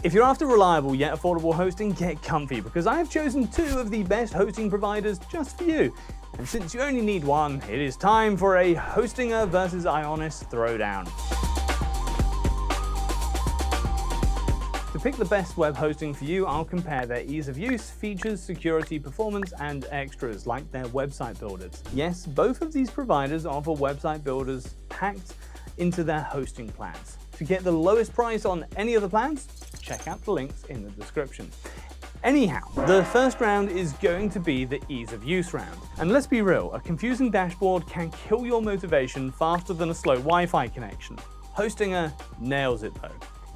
If you're after reliable yet affordable hosting, get comfy because I have chosen 2 of the best hosting providers just for you. And since you only need one, it is time for a Hostinger versus IONOS throwdown. To pick the best web hosting for you, I'll compare their ease of use, features, security, performance, and extras like their website builders. Yes, both of these providers offer website builders packed into their hosting plans. To get the lowest price on any of the plans, check out the links in the description. Anyhow, the first round is going to be the ease of use round. And let's be real, a confusing dashboard can kill your motivation faster than a slow Wi-Fi connection. Hostinger nails it though.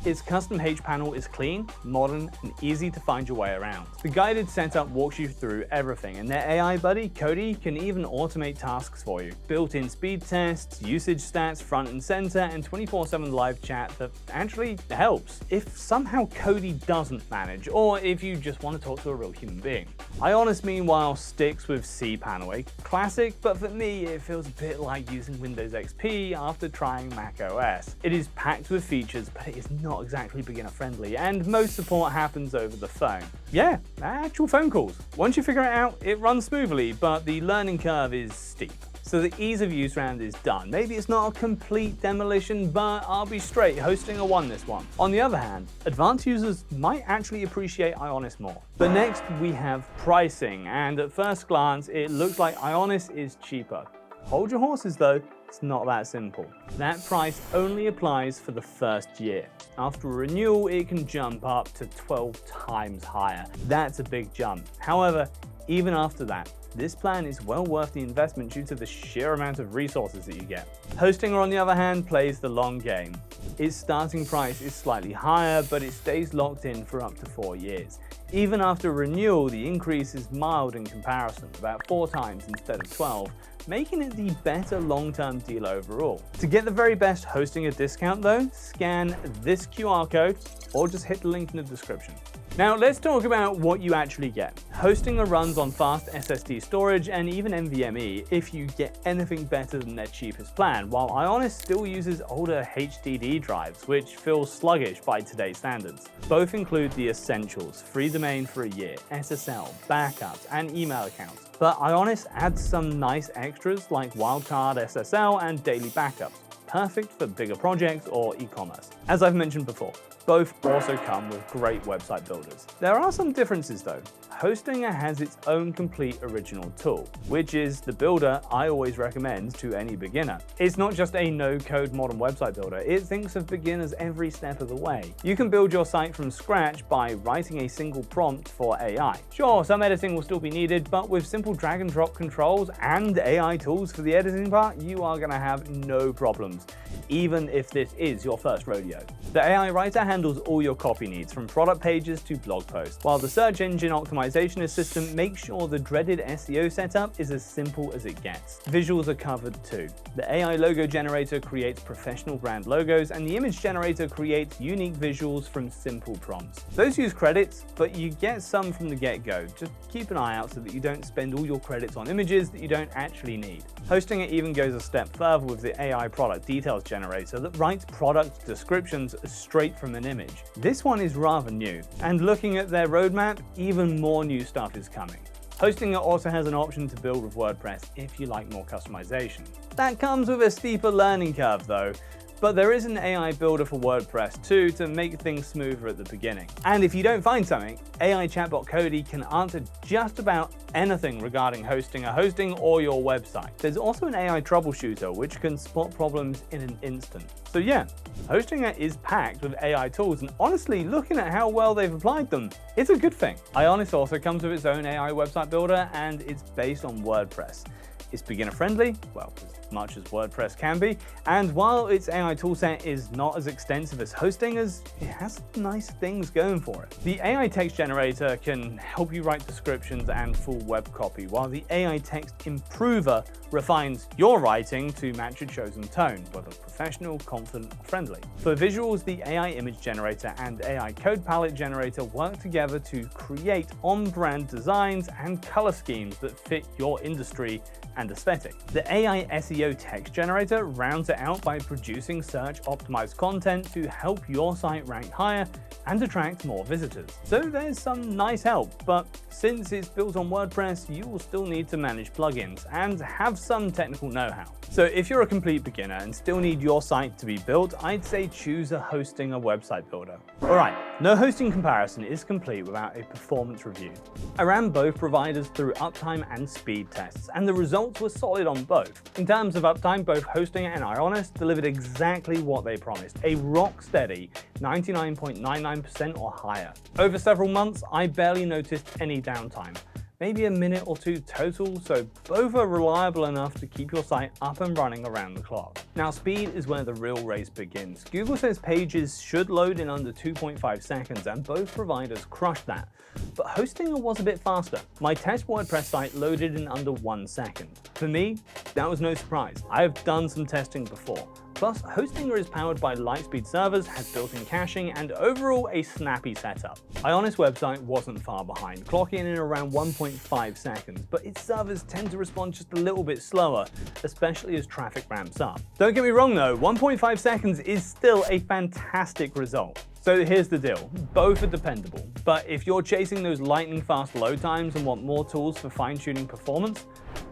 Its custom H panel is clean, modern, and easy to find your way around. The guided setup walks you through everything, and their AI buddy, Cody, can even automate tasks for you. Built-in speed tests, usage stats front and center, and 24/7 live chat that actually helps if somehow Cody doesn't manage, or if you just want to talk to a real human being. IONOS, meanwhile, sticks with cPanel, a classic, but for me, it feels a bit like using Windows XP after trying Mac OS. It is packed with features, but it is not exactly beginner friendly, and most support happens over the phone. Yeah, actual phone calls. Once you figure it out, it runs smoothly, but the learning curve is steep. So the ease of use round is done. Maybe it's not a complete demolition, but I'll be straight, Hostinger won this one. On the other hand, advanced users might actually appreciate IONOS more. But next we have pricing, and at first glance it looks like IONOS is cheaper. Hold your horses though, it's not that simple. That price only applies for the first year. After a renewal, it can jump up to 12 times higher. That's a big jump. However, even after that, this plan is well worth the investment due to the sheer amount of resources that you get. Hostinger, on the other hand, plays the long game. Its starting price is slightly higher, but it stays locked in for up to 4 years. Even after renewal, the increase is mild in comparison, about 4 times instead of 12, making it the better long-term deal overall. To get the very best Hostinger discount though, scan this QR code or just hit the link in the description. Now let's talk about what you actually get. Hostinger runs on fast SSD storage and even NVMe if you get anything better than their cheapest plan, while IONOS still uses older HDD drives, which feel sluggish by today's standards. Both include the essentials: free domain for a year, SSL, backups, and email accounts. But IONOS adds some nice extras like wildcard SSL and daily backups, perfect for bigger projects or e-commerce. As I've mentioned before, both also come with great website builders. There are some differences though. Hostinger has its own complete original tool, which is the builder I always recommend to any beginner. It's not just a no-code modern website builder, it thinks of beginners every step of the way. You can build your site from scratch by writing a single prompt for AI. Sure, some editing will still be needed, but with simple drag and drop controls and AI tools for the editing part, you are gonna have no problems, even if this is your first rodeo. The AI writer handles all your copy needs, from product pages to blog posts, while the search engine optimization assistant makes sure the dreaded SEO setup is as simple as it gets. Visuals are covered too. The AI logo generator creates professional brand logos, and the image generator creates unique visuals from simple prompts. Those use credits, but you get some from the get-go. Just keep an eye out so that you don't spend all your credits on images that you don't actually need. Hostinger even goes a step further with the AI product details generator that writes product descriptions straight from an image. This one is rather new, and looking at their roadmap, even more new stuff is coming. Hostinger also has an option to build with WordPress if you like more customization. That comes with a steeper learning curve though, but there is an AI builder for WordPress too to make things smoother at the beginning. And if you don't find something, AI chatbot Cody can answer just about anything regarding Hostinger hosting or your website. There's also an AI troubleshooter which can spot problems in an instant. So yeah, Hostinger is packed with AI tools, and honestly, looking at how well they've applied them, it's a good thing. IONOS also comes with its own AI website builder, and it's based on WordPress. It's beginner friendly, well, as much as WordPress can be, and while its AI toolset is not as extensive as Hostinger's, it has nice things going for it. The AI text generator can help you write descriptions and full web copy, while the AI text improver refines your writing to match your chosen tone, whether professional, confident, or friendly. For visuals, the AI image generator and AI code palette generator work together to create on-brand designs and color schemes that fit your industry and aesthetic. The AI SEO SEO text generator rounds it out by producing search-optimized content to help your site rank higher and attract more visitors. So there's some nice help, but since it's built on WordPress, you will still need to manage plugins and have some technical know-how. So if you're a complete beginner and still need your site to be built, I'd say choose a hosting or website builder. Alright, no hosting comparison is complete without a performance review. I ran both providers through uptime and speed tests, and the results were solid on both. In terms of uptime, both Hosting and IONOS delivered exactly what they promised, a rock-steady 99.99% or higher. Over several months, I barely noticed any downtime. Maybe a minute or two total, so both are reliable enough to keep your site up and running around the clock. Now, speed is where the real race begins. Google says pages should load in under 2.5 seconds, and both providers crushed that. But Hostinger was a bit faster. My test WordPress site loaded in under 1 second. For me, that was no surprise. I have done some testing before. Plus, Hostinger is powered by Lightspeed servers, has built-in caching, and overall a snappy setup. IONOS website wasn't far behind, clocking in around 1.5 seconds, but its servers tend to respond just a little bit slower, especially as traffic ramps up. Don't get me wrong though, 1.5 seconds is still a fantastic result. So here's the deal, both are dependable, but if you're chasing those lightning fast load times and want more tools for fine-tuning performance,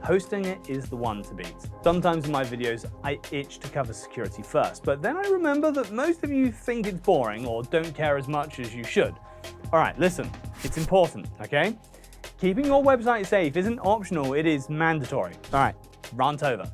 Hostinger is the one to beat. Sometimes in my videos, I itch to cover security first, but then I remember that most of you think it's boring or don't care as much as you should. Alright, listen, it's important, okay? Keeping your website safe isn't optional, it is mandatory. Alright, rant over.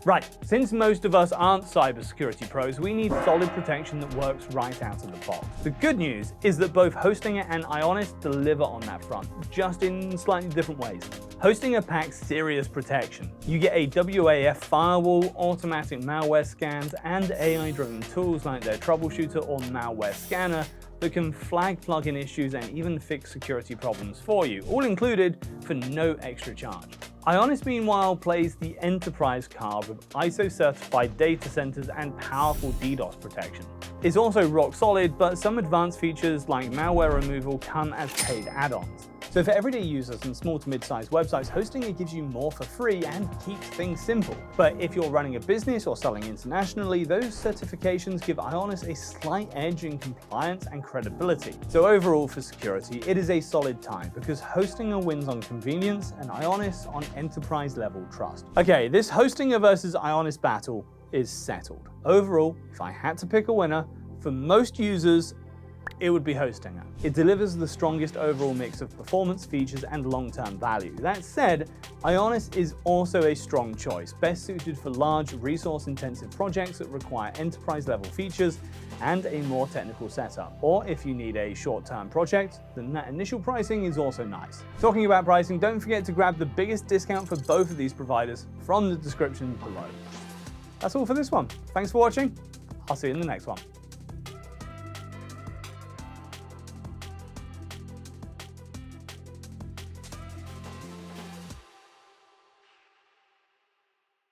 Right, since most of us aren't cybersecurity pros, we need solid protection that works right out of the box. The good news is that both Hostinger and IONOS deliver on that front, just in slightly different ways. Hostinger packs serious protection. You get a WAF firewall, automatic malware scans, and AI-driven tools like their troubleshooter or malware scanner that can flag plugin issues and even fix security problems for you, all included for no extra charge. IONOS, meanwhile, plays the enterprise card with ISO-certified data centers and powerful DDoS protection. It's also rock solid, but some advanced features like malware removal come as paid add-ons. So for everyday users and small to mid-sized websites, Hostinger gives you more for free and keeps things simple. But if you're running a business or selling internationally, those certifications give IONOS a slight edge in compliance and credibility. So overall for security, it is a solid tie because Hostinger wins on convenience and IONOS on enterprise level trust. Okay, this Hostinger versus IONOS battle is settled. Overall, if I had to pick a winner, for most users, it would be Hostinger. It delivers the strongest overall mix of performance, features, and long-term value. That said, IONOS is also a strong choice, best suited for large, resource-intensive projects that require enterprise-level features and a more technical setup. Or if you need a short-term project, then that initial pricing is also nice. Talking about pricing, don't forget to grab the biggest discount for both of these providers from the description below. That's all for this one. Thanks for watching. I'll see you in the next one.